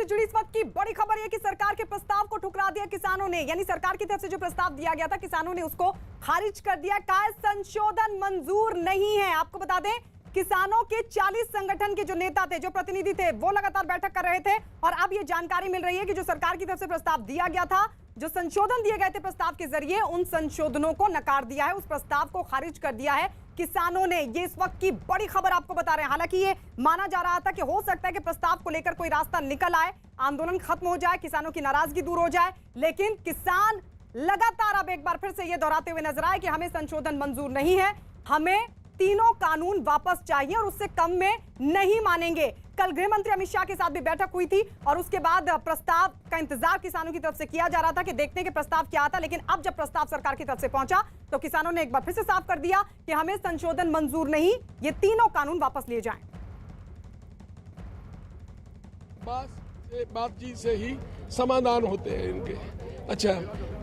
से जुड़ी इस वक्त की बड़ी खबर है कि सरकार के प्रस्ताव को ठुकरा दिया किसानों ने, यानी सरकार की तरफ से जो प्रस्ताव दिया गया था किसानों ने उसको खारिज कर दिया। काय संशोधन मंजूर नहीं है। आपको बता दें किसानों के 40 संगठन के जो नेता थे, जो प्रतिनिधि थे, वो लगातार बैठक कर रहे थे और अब ये जानकारी मिल रही है कि जो सरकार की तरफ से प्रस्ताव दिया गया था, जो संशोधन दिए गए थे प्रस्ताव के जरिए, उन संशोधनों को नकार दिया है, उस प्रस्ताव को खारिज कर दिया है किसानों ने। ये इस वक्त की बड़ी खबर आपको बता रहे हैं। हालांकि ये माना जा रहा था कि हो सकता है कि प्रस्ताव को लेकर कोई रास्ता निकल आए, आंदोलन खत्म हो जाए, किसानों की नाराजगी दूर हो जाए, लेकिन किसान लगातार अब एक बार फिर से ये दोहराते हुए नजर आए कि हमें संशोधन मंजूर नहीं है, हमें तीनों कानून वापस चाहिए और उससे कम में नहीं मानेंगे। कल गृह मंत्री अमित शाह के साथ भी बैठक हुई थी और उसके बाद प्रस्ताव का इंतजार किसानों की तरफ से किया जा रहा था कि देखने के प्रस्ताव क्या आता, लेकिन अब जब प्रस्ताव सरकार की तरफ से पहुंचा तो किसानों ने एक बार फिर से साफ कर दिया कि हमें संशोधन मंजूर नहीं, ये तीनों कानून वापस लिए जाएं। बातचीत से ही समाधान होते हैं इनके। अच्छा,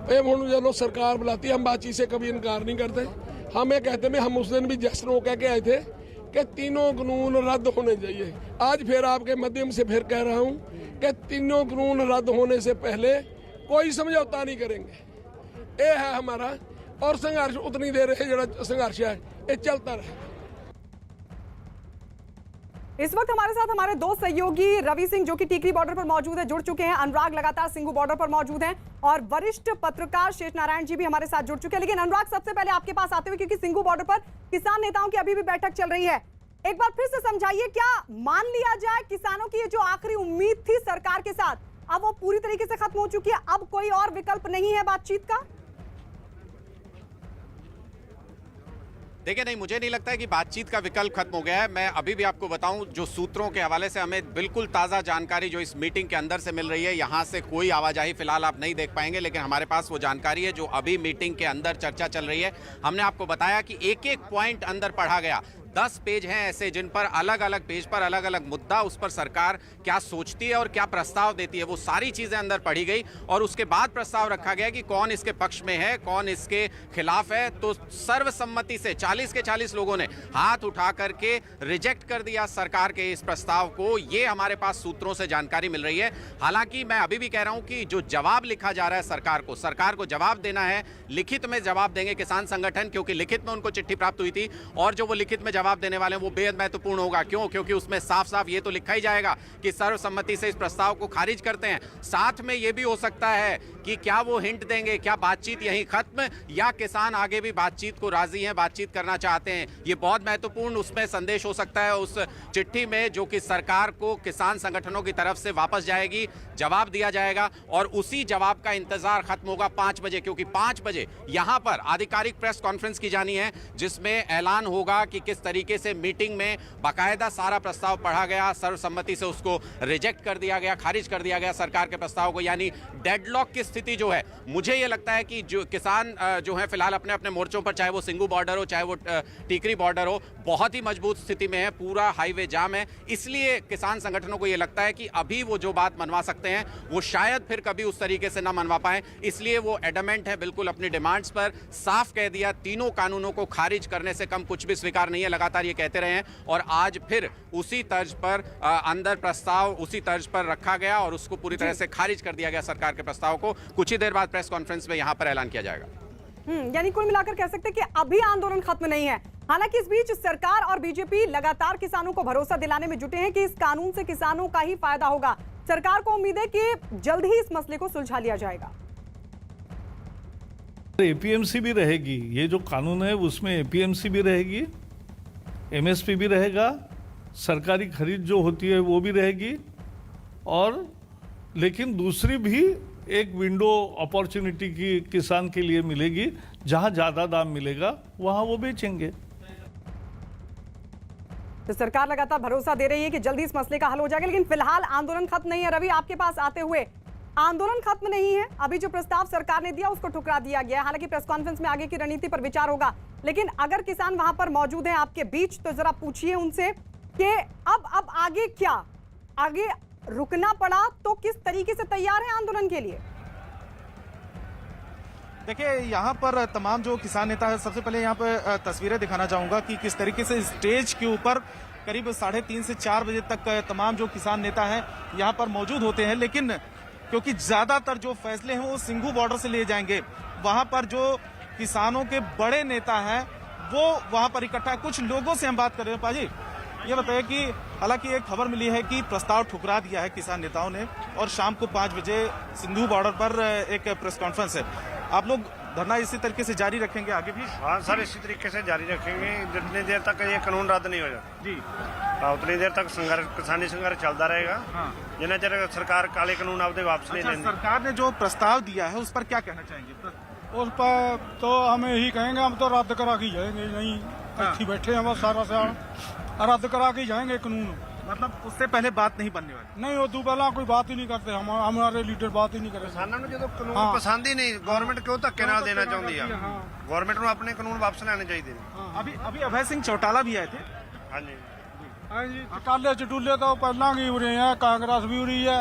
चलो सरकार बुलाती है, हम बातचीत से कभी इनकार नहीं करते। हम ये कहते हैं, हम उस दिन भी जश्न कह के आए थे कि तीनों कानून रद्द होने चाहिए। आज फिर आपके माध्यम से फिर कह रहा हूं कि तीनों कानून रद्द होने से पहले कोई समझौता नहीं करेंगे। ये है हमारा, और संघर्ष उतनी देर है जो संघर्ष है ये चलता रहेगा। इस वक्त हमारे साथ हमारे दो सहयोगी रवि सिंह जो कि टीकरी बॉर्डर पर मौजूद है, जुड़ चुके हैं। अनुराग लगातार सिंघू बॉर्डर पर मौजूद हैं और वरिष्ठ पत्रकार शेष नारायण जी भी हमारे साथ जुड़ चुके हैं। लेकिन अनुराग, सबसे पहले आपके पास आते हुए, क्योंकि सिंघू बॉर्डर पर किसान नेताओं की अभी भी बैठक चल रही है, एक बार फिर से समझाइए, क्या मान लिया जाए किसानों की ये जो आखिरी उम्मीद थी सरकार के साथ, अब वो पूरी तरीके से खत्म हो चुकी है, अब कोई और विकल्प नहीं है बातचीत का? देखिए, नहीं, मुझे नहीं लगता है कि बातचीत का विकल्प खत्म हो गया है। मैं अभी भी आपको बताऊं, जो सूत्रों के हवाले से हमें बिल्कुल ताज़ा जानकारी जो इस मीटिंग के अंदर से मिल रही है, यहाँ से कोई आवाजाही फिलहाल आप नहीं देख पाएंगे, लेकिन हमारे पास वो जानकारी है जो अभी मीटिंग के अंदर चर्चा चल रही है। हमने आपको बताया कि एक एक पॉइंट अंदर पढ़ा गया। 10 पेज हैं ऐसे जिन पर अलग अलग पेज पर अलग अलग मुद्दा, उस पर सरकार क्या सोचती है और क्या प्रस्ताव देती है, वो सारी चीज़ें अंदर पढ़ी गई और उसके बाद प्रस्ताव रखा गया कि कौन इसके पक्ष में है, कौन इसके खिलाफ है। तो सर्वसम्मति से 40 के 40 लोगों ने हाथ उठा करके रिजेक्ट कर दिया सरकार के इस प्रस्ताव को। ये हमारे पास सूत्रों से जानकारी मिल रही है। हालांकि मैं अभी भी कह रहा हूं कि जो जवाब लिखा जा रहा है सरकार को जवाब देना है, लिखित में जवाब देंगे किसान संगठन, क्योंकि लिखित में उनको चिट्ठी प्राप्त हुई थी और जो वो लिखित में जवाब देने वाले हैं वो बेहद महत्वपूर्ण होगा। क्यों? क्योंकि उसमें साफ साफ ये तो लिखा ही जाएगा कि सर्वसम्मति से इस प्रस्ताव को खारिज करते हैं। साथ में ये भी हो सकता है कि क्या वो हिंट देंगे, क्या बातचीत यहीं खत्म या किसान आगे भी बातचीत को राजी हैं, बातचीत करना चाहते हैं। ये बहुत महत्वपूर्ण उसमें संदेश हो सकता है उस चिट्ठी में, जो कि सरकार को किसान संगठनों की तरफ से वापस जाएगी, जवाब दिया जाएगा और उसी जवाब का इंतजार खत्म होगा 5 बजे, क्योंकि 5 बजे यहां पर आधिकारिक प्रेस कॉन्फ्रेंस की जानी है जिसमें ऐलान होगा कि किस तरीके से मीटिंग में बाकायदा सारा प्रस्ताव पढ़ा गया, सर्वसम्मति से उसको रिजेक्ट कर दिया गया, खारिज कर दिया गया सरकार के प्रस्ताव को। यानी डेडलॉक की स्थिति जो है, मुझे ये लगता है कि जो किसान जो है फिलहाल अपने अपने मोर्चों पर, चाहे वो सिंघू बॉर्डर हो चाहे वो टीकरी बॉर्डर हो, बहुत ही मजबूत स्थिति में है, पूरा हाईवे जाम है। इसलिए किसान संगठनों को ये लगता है कि अभी वो जो बात मनवा सकते हैं वो शायद फिर कभी उस तरीके से ना मनवा पाए, इसलिए वो एडमेंट है बिल्कुल अपनी डिमांड्स पर। साफ कह दिया, तीनों कानूनों को खारिज करने से कम कुछ भी स्वीकार नहीं है, लगातार ये कहते रहे हैं और आज फिर उसी तर्ज पर अंदर प्रस्ताव उसी तर्ज पर रखा गया और उसको पूरी तरह से खारिज कर दिया गया सरकार के प्रस्ताव को। कुछ ही देर बाद प्रेस कॉन्फ्रेंस में यहां पर ऐलान किया जाएगा। यानी कुल मिलाकर कह सकते हैं कि अभी आंदोलन खत्म नहीं है। हालांकि इस बीच सरकार और बीजेपी लगातार किसानों को भरोसा दिलाने में जुटे हैं कि इस कानून से किसानों का ही फायदा होगा। सरकार को उम्मीद है कि जल्द ही इस मसले को सुलझा लिया जाएगा। एपीएमसी भी रहेगी, ये जो कानून है उसमें एपीएमसी भी रहेगी, एमएसपी भी रहेगा, सरकारी खरीद जो होती है वो भी रहेगी और लेकिन दूसरी भी एक विंडो अपॉर्चुनिटी की किसान के लिए मिलेगी, जहां ज्यादा दाम मिलेगा वहां वो बेचेंगे। तो सरकार लगातार भरोसा दे रही है कि जल्दी इस मसले का हल हो जाएगा, लेकिन फिलहाल आंदोलन खत्म नहीं है। रवि, आपके पास आते हुए, आंदोलन खत्म नहीं है, अभी जो प्रस्ताव सरकार ने दिया उसको ठुकरा दिया गया। हालांकि प्रेस कॉन्फ्रेंस में आगे की रणनीति पर विचार होगा, लेकिन अगर किसान वहां पर मौजूद हैं आपके बीच तो जरा पूछिए उनसे कि अब आगे क्या, आगे रुकना पड़ा तो किस तरीके से तैयार है आंदोलन के लिए? देखिए, यहाँ पर तमाम जो किसान नेता है, सबसे पहले यहाँ पर तस्वीरें दिखाना चाहूंगा कि किस तरीके से स्टेज के ऊपर करीब 3:30 से 4 बजे तक तमाम जो किसान नेता हैं यहाँ पर मौजूद होते हैं, लेकिन क्योंकि ज्यादातर जो फैसले हैं वो सिंघू बॉर्डर से लिए जाएंगे, वहां पर जो किसानों के बड़े नेता हैं वो वहां पर इकट्ठा है। कुछ लोगों से हम बात कर रहे हैं। पाजी, ये बताइए कि हालांकि एक खबर मिली है कि प्रस्ताव ठुकरा दिया है किसान नेताओं ने और शाम को 5 बजे सिंधु बॉर्डर पर एक प्रेस कॉन्फ्रेंस है। आप लोग धरना इसी तरीके से जारी रखेंगे आगे भी? हाँ सर, इसी तरीके से जारी रखेंगे जितनी देर तक ये कानून रद्द नहीं हो जाता जी। उतनी देर तक संघर्ष, किसानी संघर्ष चलता रहेगा। हाँ। जिन्हें चेर सरकार काले कानून आपसे वापस नहीं लेंगे। सरकार ने जो प्रस्ताव दिया है उस पर क्या कहना चाहेंगे? उस पर तो हम यही कहेंगे, हम तो रद्द करा के जाएंगे। नहीं अच्छी बैठे हैं बस, सारा साल रद्द करा के जाएंगे कानून। मतलब उससे पहले बात नहीं बनने वाली? नहीं, वो तो पहला कोई बात ही नहीं करते, हम हमारे लीडर बात ही नहीं करते। किसानों ने जो कानून हाँ। पसंद ही नहीं, गवर्नमेंट क्यों धक्के नाल देना चाहती है? हाँ। गवर्नमेंट को अपने कानून वापस लेने चाहिए। अभी अभय सिंह चौटाला भी आए थे। हाँ जी, हाँ जी, काले चटूले तो पहला की उरी है, कांग्रेस भी उरी है,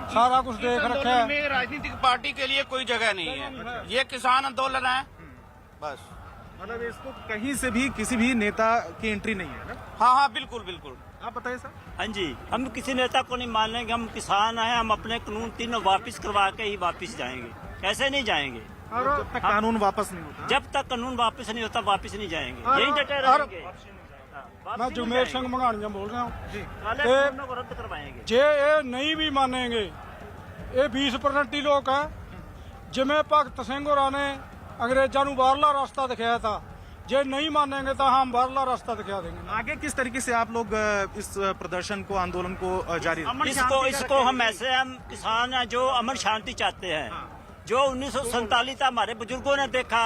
सारा कुछ देख रखा है। में राजनीतिक पार्टी के लिए कोई जगह नहीं है, ये किसान आंदोलन है बस। मतलब इसको कहीं से भी किसी भी नेता की एंट्री नहीं है ना? हाँ हाँ, बिल्कुल बिल्कुल। आप बताइए सर। हाँ जी, हम किसी नेता को नहीं मान लेंगे, हम किसान हैं, हम अपने कानून तीनों वापस करवा के ही वापस जाएंगे, ऐसे नहीं जाएंगे। और जब तक कानून वापस नहीं होता, जब तक कानून वापस नहीं होता वापस नहीं जाएंगे, यही डटे और- रहेंगे। मैं जुमेर सिंह मंगानिया बोल रहा हूँ। काले ये- कानूनों को रद्द करवाएंगे। जे ये नहीं भी मानेंगे, ये 20% लोग हैं जिमें भगत सिंह होरां ने अंग्रेजों को बाहरला रास्ता दिखाया था। जे नहीं मानेंगे तो हम बाहरला रास्ता दिखा देंगे। आगे किस तरीके से आप लोग इस प्रदर्शन को, आंदोलन को जारी इसको हम ऐसे, हम किसान हैं जो अमन शांति चाहते हैं। जो 1947 था हमारे बुजुर्गों ने देखा,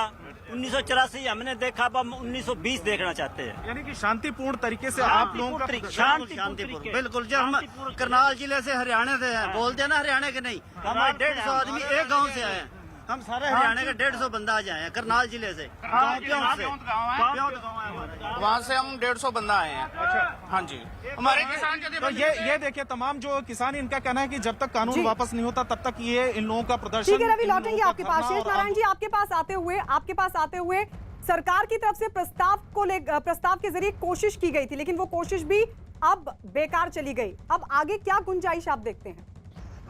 1984 हमने देखा, अब हम 1920 देखना चाहते हैं। यानी कि शांतिपूर्ण तरीके से आप लोगों का शांतिपूर्ण बिल्कुल। जब हम करनाल जिले से हरियाणा से हैं, बोलते हैं ना हरियाणा के नहीं, हम 150 आदमी एक गांव से आए हैं। हम सारे हरियाणा के 150 बंदा आ जाए हैं करनाल जिले से। वहाँ से हम 150 बंदा आए हैं। अच्छा, हाँ जी। हमारे किसान तो ये देखिए, तमाम जो किसान, इनका कहना है कि जब तक कानून वापस नहीं होता तब तक ये इन लोगों का प्रदर्शन। ठीक है रवि, लौटेंगे आपके पास। शेष नारायण जी, आपके पास आते हुए सरकार की तरफ से प्रस्ताव के जरिए कोशिश की गई थी, लेकिन वो कोशिश भी अब बेकार चली गई। अब आगे क्या गुंजाइश आप देखते हैं?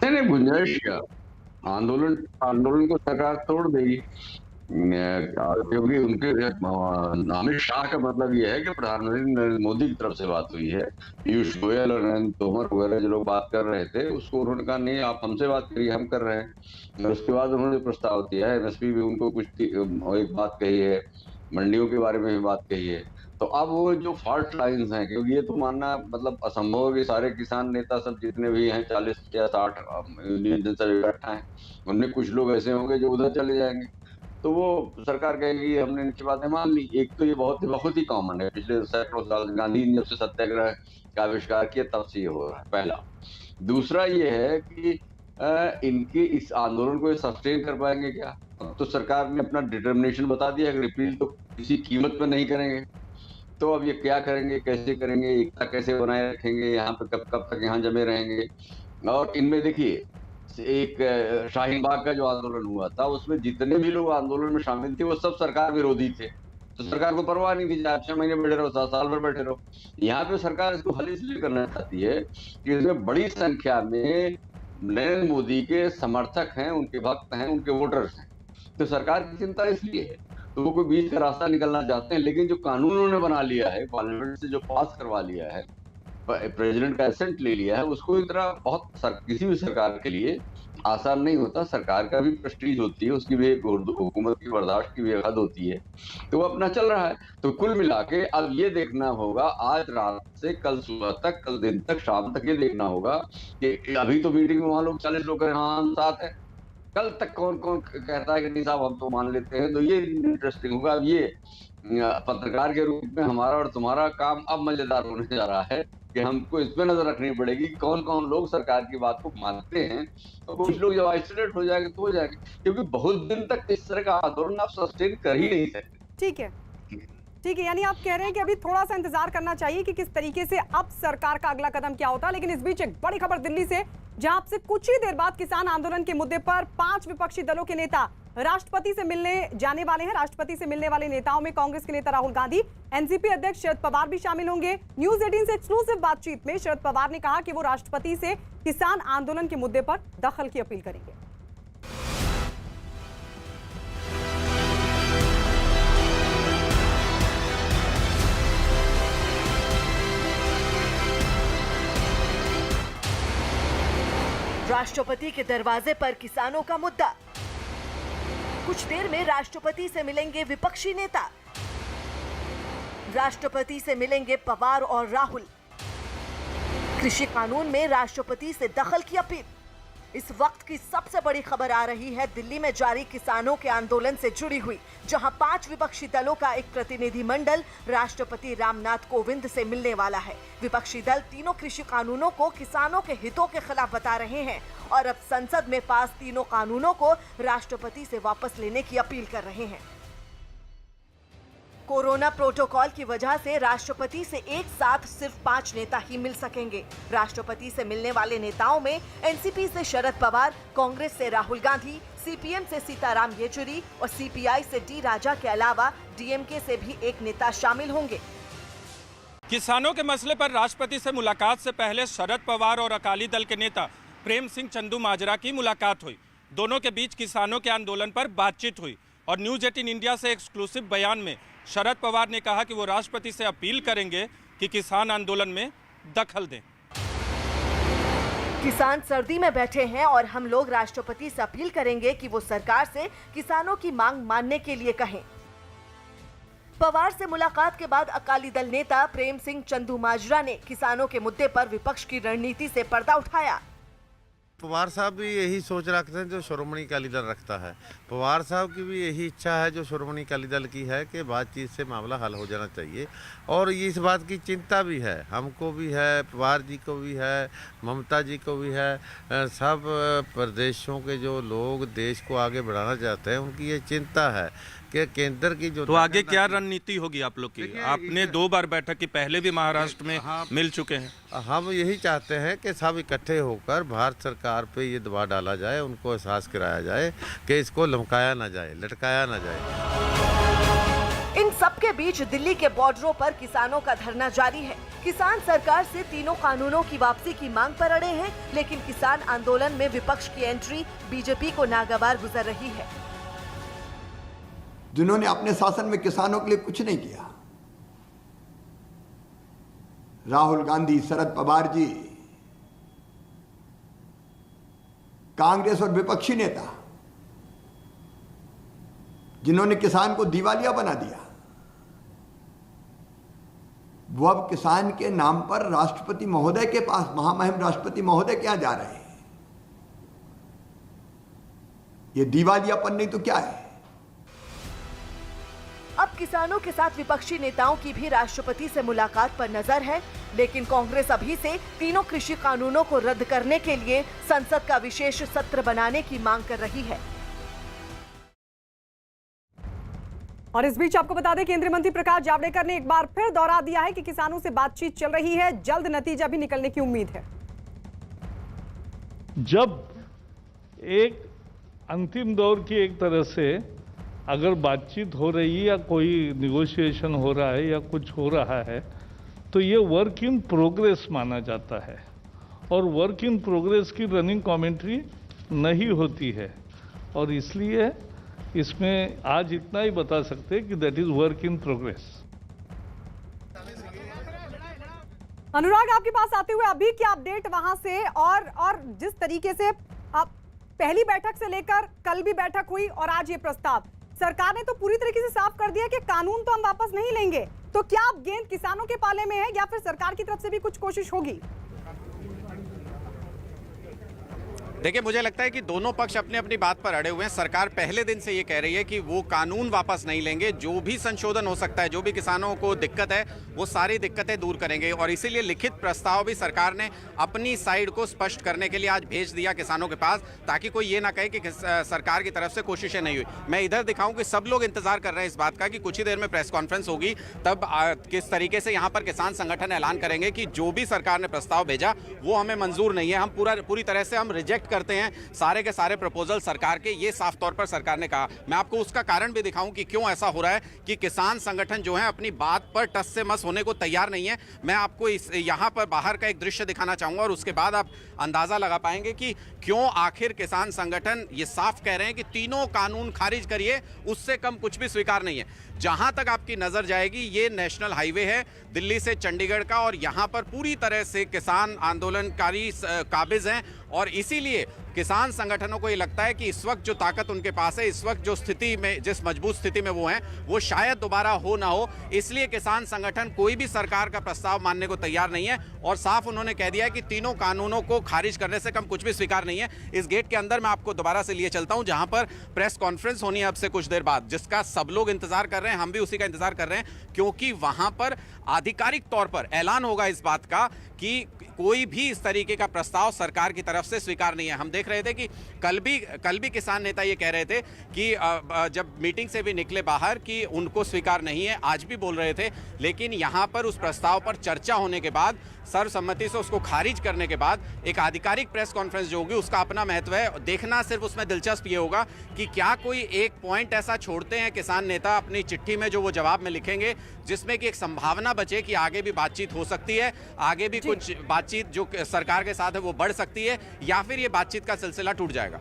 नहीं, गुंजाइश क्या, आंदोलन को सरकार तोड़ देगी, क्योंकि उनके अमित शाह का मतलब यह है कि प्रधानमंत्री नरेंद्र मोदी की तरफ से बात हुई है। पीयूष गोयल और नरेंद्र तोमर वगैरह जो लोग बात कर रहे थे, उसको उन्होंने कहा नहीं, आप हमसे बात करिए, हम कर रहे हैं। और उसके बाद उन्होंने प्रस्ताव दिया है, एमएसपी भी उनको कुछ एक बात कही है, मंडियों के बारे में भी बात कही है। तो अब वो जो फॉल्ट लाइंस हैं, क्योंकि ये तो मानना मतलब असंभव है कि सारे किसान नेता सब जितने भी हैं 40 या 60 यूनियन सब इकट्ठा हैं, उनमें कुछ लोग ऐसे होंगे जो उधर चले जाएंगे। तो वो सरकार कहेगी हमने इनकी बातें मान ली। एक तो ये बहुत ही कॉमन है, पिछले सैकड़ों साल गांधी ने जब से सत्याग्रह का आविष्कार किया तब से ये हो रहा है, पहला। दूसरा ये है कि इनके इस आंदोलन को सस्टेन कर पाएंगे क्या? तो सरकार ने अपना डिटर्मिनेशन बता दिया कि रिपील तो किसी कीमत पर नहीं करेंगे। तो अब ये क्या करेंगे, कैसे करेंगे, एकता कैसे बनाए रखेंगे, यहाँ पे कब तक यहाँ जमे रहेंगे? और इनमें देखिए, एक शाहीन बाग का जो आंदोलन हुआ था, उसमें जितने भी लोग आंदोलन में शामिल थे वो सब सरकार विरोधी थे। तो सरकार को परवाह नहीं थी, 6 महीने बैठे रहो, 7 साल भर बैठे रहो। यहाँ पे सरकार इसको हल इसलिए करना चाहती है कि इसमें बड़ी संख्या में नरेंद्र मोदी के समर्थक हैं, उनके भक्त हैं, उनके वोटर्स हैं। तो सरकार की चिंता इसलिए है, तो वो कोई बीच का रास्ता निकलना चाहते हैं। लेकिन जो कानून उन्होंने बना लिया है, पार्लियामेंट से जो पास करवा लिया है, प्रेसिडेंट का एसेंट ले लिया है, उसको इस तरह किसी भी सरकार के लिए आसान नहीं होता। सरकार का भी प्रेस्टीज होती है, उसकी भी एक हुकूमत की बर्दाश्त की भी एक हद होती है। तो वो अपना चल रहा है। तो कुल मिला के अब ये देखना होगा, आज रात से कल सुबह तक, कल दिन तक, शाम तक ये देखना होगा कि अभी तो मीटिंग में वहां लोग 40 लोग हाँ हम साथ है, कल तक कौन कौन कहता है कि नहीं साहब हम तो मान लेते हैं। तो ये इंटरेस्टिंग होगा। अब ये पत्रकार के रूप में हमारा और तुम्हारा काम अब मजेदार होने जा रहा है कि हमको इस पे नजर रखनी पड़ेगी कि कौन कौन लोग सरकार की बात को मानते हैं। तो कुछ लोग जब आइसोलेट हो जाएंगे तो हो जाएंगे, क्योंकि बहुत दिन तक इस तरह का आंदोलन आप सस्टेन कर ही नहीं सकते। ठीक है, यानी आप कह रहे हैं कि अभी थोड़ा सा इंतजार करना चाहिए कि किस तरीके से अब सरकार का अगला कदम क्या होता है। लेकिन इस बीच एक बड़ी खबर दिल्ली से, जहां आपसे कुछ ही देर बाद किसान आंदोलन के मुद्दे पर 5 विपक्षी दलों के नेता राष्ट्रपति से मिलने जाने वाले हैं। राष्ट्रपति से मिलने वाले नेताओं में कांग्रेस के नेता राहुल गांधी, एनसीपी अध्यक्ष शरद पवार भी शामिल होंगे। न्यूज 18 से एक्सक्लूसिव बातचीत में शरद पवार ने कहा कि वो राष्ट्रपति से किसान आंदोलन के मुद्दे पर दखल की अपील करेंगे। राष्ट्रपति के दरवाजे पर किसानों का मुद्दा। कुछ देर में राष्ट्रपति से मिलेंगे विपक्षी नेता। राष्ट्रपति से मिलेंगे पवार और राहुल। कृषि कानून में राष्ट्रपति से दखल की अपील। इस वक्त की सबसे बड़ी खबर आ रही है दिल्ली में जारी किसानों के आंदोलन से जुड़ी हुई, जहां 5 विपक्षी दलों का एक प्रतिनिधिमंडल राष्ट्रपति रामनाथ कोविंद से मिलने वाला है। विपक्षी दल तीनों कृषि कानूनों को किसानों के हितों के खिलाफ बता रहे हैं और अब संसद में पास तीनों कानूनों को राष्ट्रपति से वापस लेने की अपील कर रहे हैं। कोरोना प्रोटोकॉल की वजह से राष्ट्रपति से एक साथ सिर्फ 5 नेता ही मिल सकेंगे। राष्ट्रपति से मिलने वाले नेताओं में एनसीपी से शरद पवार, कांग्रेस से राहुल गांधी, सीपीएम से सीताराम येचुरी और सीपीआई से डी राजा के अलावा डीएमके से भी एक नेता शामिल होंगे। किसानों के मसले पर राष्ट्रपति से मुलाकात से पहले शरद पवार और अकाली दल के नेता प्रेम सिंह चंदूमाजरा की मुलाकात हुई। दोनों के बीच किसानों के आंदोलन पर बातचीत हुई और न्यूज 18 इंडिया से एक्सक्लूसिव बयान में शरद पवार ने कहा कि वो राष्ट्रपति से अपील करेंगे कि किसान आंदोलन में दखल दें। किसान सर्दी में बैठे हैं और हम लोग राष्ट्रपति से अपील करेंगे कि वो सरकार से किसानों की मांग मानने के लिए कहें। पवार से मुलाकात के बाद अकाली दल नेता प्रेम सिंह चंदूमाजरा ने किसानों के मुद्दे पर विपक्ष की रणनीति से पर्दा उठाया। पवार साहब भी यही सोच रखते हैं जो श्रोमणी अकाली दल रखता है। पवार साहब की भी यही इच्छा है जो श्रोमणी अकाली दल की है कि बातचीत से मामला हल हो जाना चाहिए और इस बात की चिंता भी है, हमको भी है, पवार जी को भी है, ममता जी को भी है। सब प्रदेशों के जो लोग देश को आगे बढ़ाना चाहते हैं उनकी ये चिंता है कि केंद्र की जो तो आगे क्या रणनीति होगी आप लोग की? आपने 2 बार बैठक की, पहले भी महाराष्ट्र में मिल चुके हैं। हम यही चाहते हैं कि सब इकट्ठे होकर भारत सरकार पे ये दबाव डाला जाए, उनको एहसास कराया जाए कि इसको लमकाया ना जाए, लटकाया ना जाए। इन सबके बीच दिल्ली के बॉर्डरों पर किसानों का धरना जारी है। किसान सरकार से तीनों कानूनों की वापसी की मांग पर अड़े हैं, लेकिन किसान आंदोलन में विपक्ष की एंट्री बीजेपी को नागवार गुजर रही है। जिन्होंने अपने शासन में किसानों के लिए कुछ नहीं किया, राहुल गांधी, शरद पवार जी, कांग्रेस और विपक्षी नेता, जिन्होंने किसान को दिवालिया बना दिया, वो अब किसान के नाम पर राष्ट्रपति महोदय के पास, महामहिम राष्ट्रपति महोदय के यहां जा रहे हैं। ये दिवालियापन नहीं तो क्या है? अब किसानों के साथ विपक्षी नेताओं की भी राष्ट्रपति से मुलाकात पर नजर है, लेकिन कांग्रेस अभी से तीनों कृषि कानूनों को रद्द करने के लिए संसद का विशेष सत्र बनाने की मांग कर रही है। और इस बीच आपको बता दें, केंद्रीय मंत्री प्रकाश जावड़ेकर ने एक बार फिर दोहरा दिया है कि किसानों से बातचीत चल रही है, जल्द नतीजा भी निकलने की उम्मीद है। जब एक अंतिम दौर की एक तरह से अगर बातचीत हो रही है या कोई निगोशिएशन हो रहा है या कुछ हो रहा है तो ये वर्क इन प्रोग्रेस माना जाता है और वर्क इन प्रोग्रेस की रनिंग कमेंट्री नहीं होती है और इसलिए इसमें आज इतना ही बता सकते हैं कि that is work in progress. Anurag, आपके पास आते हुए अभी क्या अपडेट वहां से, और जिस तरीके से आप पहली बैठक से लेकर कल भी बैठक हुई और आज ये प्रस्ताव, सरकार ने तो पूरी तरीके से साफ कर दिया कि कानून तो हम वापस नहीं लेंगे, तो क्या अब गेंद किसानों के पाले में है या फिर सरकार की तरफ से भी कुछ कोशिश होगी? देखिए, मुझे लगता है कि दोनों पक्ष अपनी अपनी बात पर अड़े हुए हैं। सरकार पहले दिन से ये कह रही है कि वो कानून वापस नहीं लेंगे, जो भी संशोधन हो सकता है, जो भी किसानों को दिक्कत है वो सारी दिक्कतें दूर करेंगे और इसीलिए लिखित प्रस्ताव भी सरकार ने अपनी साइड को स्पष्ट करने के लिए आज भेज दिया किसानों के पास, ताकि कोई ये ना कहे कि सरकार की तरफ से कोशिशें नहीं हुई। मैं इधर दिखाऊं कि सब लोग इंतजार कर रहे हैं इस बात का कि कुछ ही देर में प्रेस कॉन्फ्रेंस होगी, तब किस तरीके से यहाँ पर किसान संगठन ऐलान करेंगे कि जो भी सरकार ने प्रस्ताव भेजा वो हमें मंजूर नहीं है, हम पूरी तरह से हम रिजेक्ट करते हैं सारे के सारे प्रपोजल सरकार के, ये साफ तौर पर सरकार ने कहा। मैं आपको उसका कारण भी दिखाऊं कि क्यों ऐसा हो रहा है कि किसान संगठन जो है अपनी बात पर टस से मस होने को तैयार नहीं है। मैं आपको यहाँ पर बाहर का एक दृश्य दिखाना चाहूंगा और उसके बाद आप अंदाजा लगा पाएंगे कि क्यों आखिर किसान संगठन ये साफ कह रहे हैं कि तीनों कानून खारिज करिए, उससे कम कुछ भी स्वीकार नहीं है। जहां तक आपकी नजर जाएगी ये नेशनल हाईवे है दिल्ली से चंडीगढ़ का, और यहां पर पूरी तरह से किसान आंदोलनकारी काबिज हैं, और इसीलिए किसान संगठनों को ये लगता है कि इस वक्त जो ताकत उनके पास है, इस वक्त जो स्थिति में, जिस मजबूत स्थिति में वो हैं, वो शायद दोबारा हो ना हो। इसलिए किसान संगठन कोई भी सरकार का प्रस्ताव मानने को तैयार नहीं है, और साफ उन्होंने कह दिया है कि तीनों कानूनों को खारिज करने से कम कुछ भी स्वीकार नहीं है। इस गेट के अंदर मैं आपको दोबारा से लिए चलता हूं, जहां पर प्रेस कॉन्फ्रेंस होनी है अब से कुछ देर बाद, जिसका सब लोग इंतजार कर रहे हैं, हम भी उसी का इंतजार कर रहे हैं, क्योंकि वहां पर आधिकारिक तौर पर ऐलान होगा इस बात का कि कोई भी इस तरीके का प्रस्ताव सरकार की तरफ से स्वीकार नहीं है। हम देख रहे थे कि कल भी किसान नेता ये कह रहे थे कि जब मीटिंग से भी निकले बाहर कि उनको स्वीकार नहीं है, आज भी बोल रहे थे, लेकिन यहां पर उस प्रस्ताव पर चर्चा होने के बाद, सर्वसम्मति से उसको खारिज करने के बाद एक आधिकारिक प्रेस कॉन्फ्रेंस जो होगी उसका अपना महत्व है। देखना सिर्फ उसमें दिलचस्प ये होगा कि क्या कोई एक पॉइंट ऐसा छोड़ते हैं किसान नेता अपनी चिट्ठी में, जो वो जवाब में लिखेंगे, जिसमें कि एक संभावना बचे कि आगे भी बातचीत हो सकती है, आगे भी कुछ बातचीत जो सरकार के साथ है वो बढ़ सकती है, या फिर ये बातचीत का सिलसिला टूट जाएगा।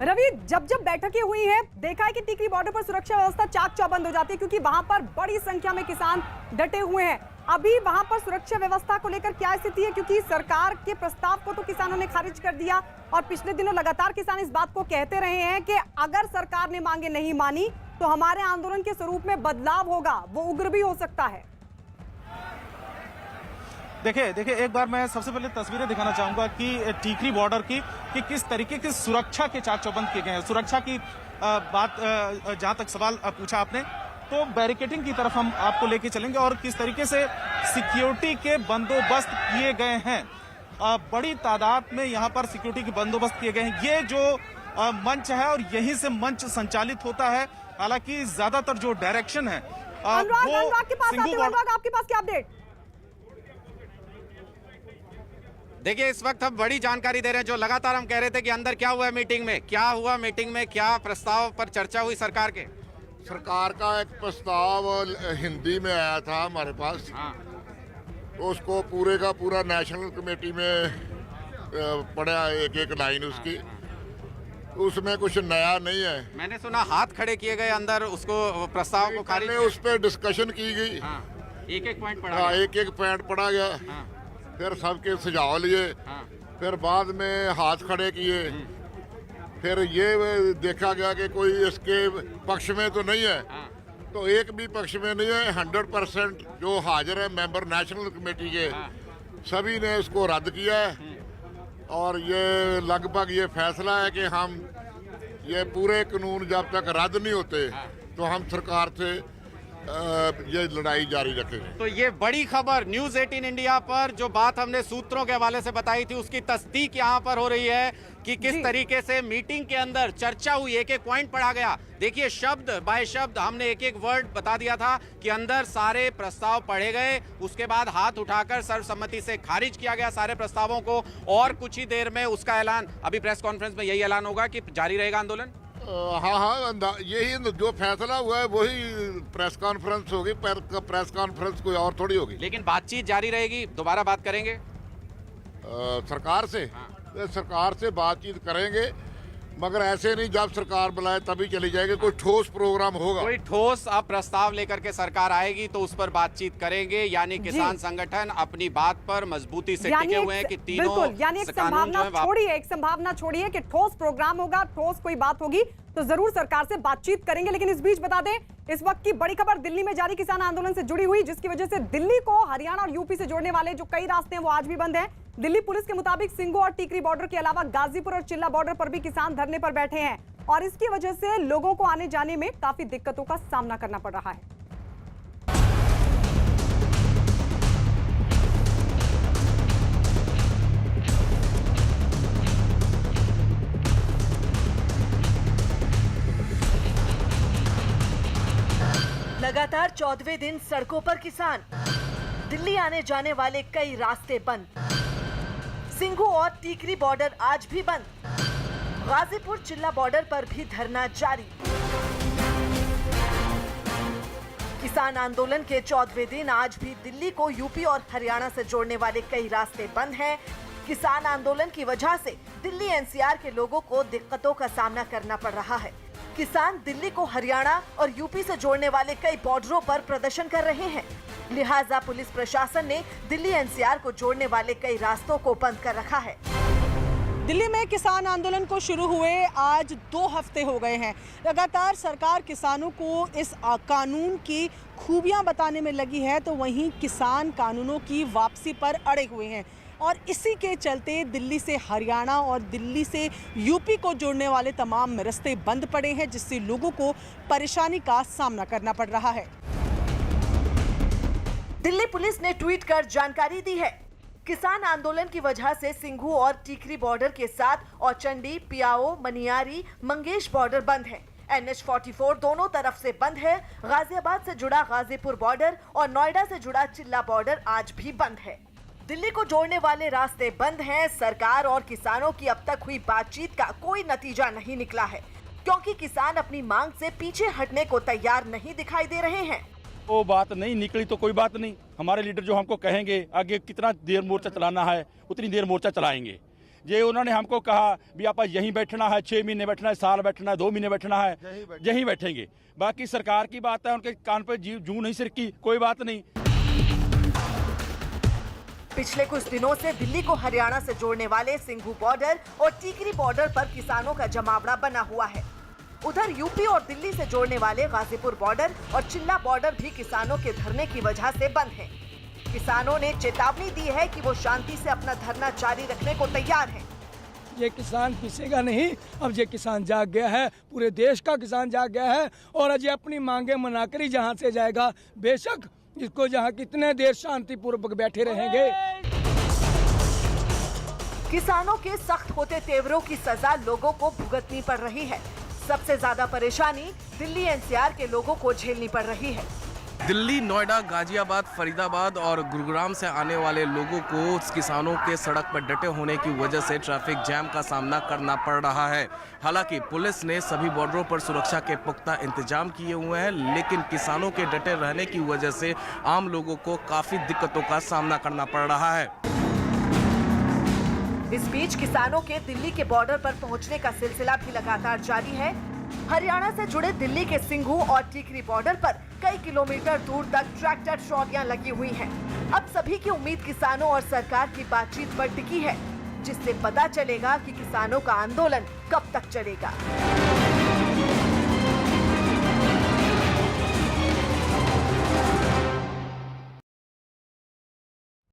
रवि, जब बैठकें हुई है, देखा है कि टिकरी बॉर्डर पर सुरक्षा व्यवस्था चाक चौबंद हो जाती है, क्योंकि वहां पर बड़ी संख्या में किसान डटे हुए हैं। अभी वहां पर सुरक्षा व्यवस्था को लेकर क्या स्थिति है, क्योंकि सरकार के प्रस्ताव को तो किसानों ने खारिज कर दिया, और पिछले दिनों लगातार किसान इस बात को कहते रहे हैं कि अगर सरकार ने मांगे नहीं मानी तो हमारे आंदोलन के स्वरूप में बदलाव होगा, वो उग्र भी हो सकता है। देखिए एक बार मैं सबसे पहले तस्वीरें दिखाना चाहूंगा कि टीकरी बॉर्डर की कि किस तरीके की सुरक्षा के चाक चौबंद किए गए हैं। सुरक्षा की बात जहां तक सवाल पूछा आपने, तो बैरिकेडिंग की तरफ हम आपको लेके चलेंगे और किस तरीके से सिक्योरिटी के बंदोबस्त किए गए हैं। बड़ी तादाद में यहाँ पर सिक्योरिटी के बंदोबस्त किए गए हैं। ये जो मंच है और यहीं से मंच संचालित होता है, हालांकि ज्यादातर जो डायरेक्शन है अनुराग के पास आपके पास क्या अपडेट? देखिए, इस वक्त हम बड़ी जानकारी दे रहे हैं, जो लगातार हम कह रहे थे कि अंदर क्या हुआ है मीटिंग में, क्या हुआ मीटिंग में, क्या प्रस्ताव पर चर्चा हुई सरकार के। सरकार का एक प्रस्ताव हिंदी में आया था हमारे पास, तो उसको पूरे का पूरा नेशनल कमेटी में पड़ा एक एक लाइन उसकी, उसमें कुछ नया नहीं है। मैंने सुना हाथ खड़े किए गए अंदर उसको प्रस्ताव को खारिज, उस पर डिस्कशन की गई, एक एक पॉइंट पढ़ा, एक एक पॉइंट पढ़ा गया, फिर सबके सुझाव लिए, फिर बाद में हाथ खड़े किए, फिर ये देखा गया कि कोई इसके पक्ष में तो नहीं है, तो एक भी पक्ष में नहीं है। 100% जो हाजिर है मेंबर नेशनल कमेटी के, सभी ने इसको रद्द किया है, और ये लगभग ये फैसला है कि हम ये पूरे कानून जब तक रद्द नहीं होते तो हम सरकार से ये लड़ाई जारी रखेंगे। तो ये बड़ी खबर न्यूज 18 इंडिया पर, जो बात हमने सूत्रों के हवाले से बताई थी, उसकी तस्दीक यहाँ पर हो रही है कि किस तरीके से मीटिंग के अंदर चर्चा हुई, एक एक पॉइंट पढ़ा गया। देखिए, शब्द बाय शब्द हमने एक एक वर्ड बता दिया था कि अंदर सारे प्रस्ताव पढ़े गए, उसके बाद हाथ उठाकर सर्वसम्मति से खारिज किया गया सारे प्रस्तावों को, और कुछ ही देर में उसका ऐलान, अभी प्रेस कॉन्फ्रेंस में यही ऐलान होगा कि जारी रहेगा आंदोलन। हाँ, यही जो फैसला हुआ है वही प्रेस कॉन्फ्रेंस होगी, प्रेस कॉन्फ्रेंस कोई और थोड़ी होगी। लेकिन बातचीत जारी रहेगी, दोबारा बात करेंगे सरकार से। सरकार से बातचीत करेंगे, मगर ऐसे नहीं जब सरकार बुलाए तभी चली जाएगी। कोई ठोस प्रोग्राम होगा, कोई ठोस अब प्रस्ताव लेकर के सरकार आएगी तो उस पर बातचीत करेंगे। यानी किसान संगठन अपनी बात पर मजबूती से टिके हुए हैं कि तीनों, यानी एक संभावना छोड़िए कि ठोस प्रोग्राम होगा, ठोस कोई बात होगी तो जरूर सरकार से बातचीत करेंगे। लेकिन इस बीच बता दें, इस वक्त की बड़ी खबर दिल्ली में जारी किसान आंदोलन से जुड़ी हुई, जिसकी वजह से दिल्ली को हरियाणा और यूपी से जोड़ने वाले जो कई रास्ते हैं वो आज भी बंद हैं। दिल्ली पुलिस के मुताबिक सिंघू और टीकरी बॉर्डर के अलावा गाजीपुर और चिल्ला बॉर्डर पर भी किसान धरने पर बैठे हैं, और इसकी वजह से लोगों को आने जाने में काफी दिक्कतों का सामना करना पड़ रहा है। लगातार 14वें दिन सड़कों पर किसान, दिल्ली आने जाने वाले कई रास्ते बंद, सिंघू और टीकरी बॉर्डर आज भी बंद। गाजीपुर चिल्ला बॉर्डर पर भी धरना जारी। किसान आंदोलन के 14वें दिन आज भी दिल्ली को यूपी और हरियाणा से जोड़ने वाले कई रास्ते बंद हैं। किसान आंदोलन की वजह से दिल्ली एनसीआर के लोगों को दिक्कतों का सामना करना पड़ रहा है। किसान दिल्ली को हरियाणा और यूपी से जोड़ने वाले कई बॉर्डरों पर प्रदर्शन कर रहे हैं। लिहाजा पुलिस प्रशासन ने दिल्ली एनसीआर को जोड़ने वाले कई रास्तों को बंद कर रखा है। दिल्ली में किसान आंदोलन को शुरू हुए आज 2 हफ्ते हो गए हैं। लगातार सरकार किसानों को इस कानून की खूबियां बताने में लगी है, तो वहीं किसान कानूनों की वापसी पर अड़े हुए हैं और इसी के चलते दिल्ली से हरियाणा और दिल्ली से यूपी को जोड़ने वाले तमाम रास्ते बंद पड़े हैं, जिससे लोगों को परेशानी का सामना करना पड़ रहा है। दिल्ली पुलिस ने ट्वीट कर जानकारी दी है। किसान आंदोलन की वजह से सिंघू और टीकरी बॉर्डर के साथ औचंडी, पियाओ, मनियारी, मंगेश बॉर्डर बंद है। NH-44 दोनों तरफ से बंद है। गाजियाबाद से जुड़ा गाजीपुर बॉर्डर और नोएडा से जुड़ा चिल्ला बॉर्डर आज भी बंद है। दिल्ली को जोड़ने वाले रास्ते बंद हैं। सरकार और किसानों की अब तक हुई बातचीत का कोई नतीजा नहीं निकला है, क्योंकि किसान अपनी मांग से पीछे हटने को तैयार नहीं दिखाई दे रहे हैं। वो बात नहीं निकली तो कोई बात नहीं, हमारे लीडर जो हमको कहेंगे आगे कितना देर मोर्चा चलाना है उतनी देर मोर्चा चलाएंगे। ये उन्होंने हमको कहा भी आप यहीं बैठना है, 6 महीने बैठना है, साल बैठना है, 2 महीने बैठना है, यहीं बैठेंगे। बाकी सरकार की बात है, उनके कान पर जूं नहीं सिरकी, कोई बात नहीं। पिछले कुछ दिनों से दिल्ली को हरियाणा से जोड़ने वाले सिंघू बॉर्डर और टीकरी बॉर्डर पर किसानों का जमावड़ा बना हुआ है। उधर यूपी और दिल्ली से जोड़ने वाले गाजीपुर बॉर्डर और चिल्ला बॉर्डर भी किसानों के धरने की वजह से बंद है। किसानों ने चेतावनी दी है कि वो शांति से अपना धरना जारी रखने को तैयार हैं। ये किसान पीछेगा नहीं, अब ये किसान जाग गया है, पूरे देश का किसान जाग गया है और आज ये अपनी मांगे मनाकर ही जहाँ से जाएगा। बेशक इसको जहाँ कितने देर शांतिपूर्वक बैठे रहेंगे। किसानों के सख्त होते तेवरों की सजा लोगों को भुगतनी पड़ रही है। सबसे ज्यादा परेशानी दिल्ली एनसीआर के लोगों को झेलनी पड़ रही है। दिल्ली, नोएडा, गाजियाबाद, फरीदाबाद और गुरुग्राम से आने वाले लोगों को किसानों के सड़क पर डटे होने की वजह से ट्रैफिक जैम का सामना करना पड़ रहा है। हालांकि पुलिस ने सभी बॉर्डरों पर सुरक्षा के पुख्ता इंतजाम किए हुए हैं, लेकिन किसानों के डटे रहने की वजह से आम लोगों को काफी दिक्कतों का सामना करना पड़ रहा है। इस बीच किसानों के दिल्ली के बॉर्डर पर पहुंचने का सिलसिला भी लगातार जारी है। हरियाणा से जुड़े दिल्ली के सिंघू और टीकरी बॉर्डर पर कई किलोमीटर दूर तक ट्रैक्टर ट्रॉलियां लगी हुई हैं। अब सभी की उम्मीद किसानों और सरकार की बातचीत पर टिकी है, जिससे पता चलेगा कि किसानों का आंदोलन कब तक चलेगा।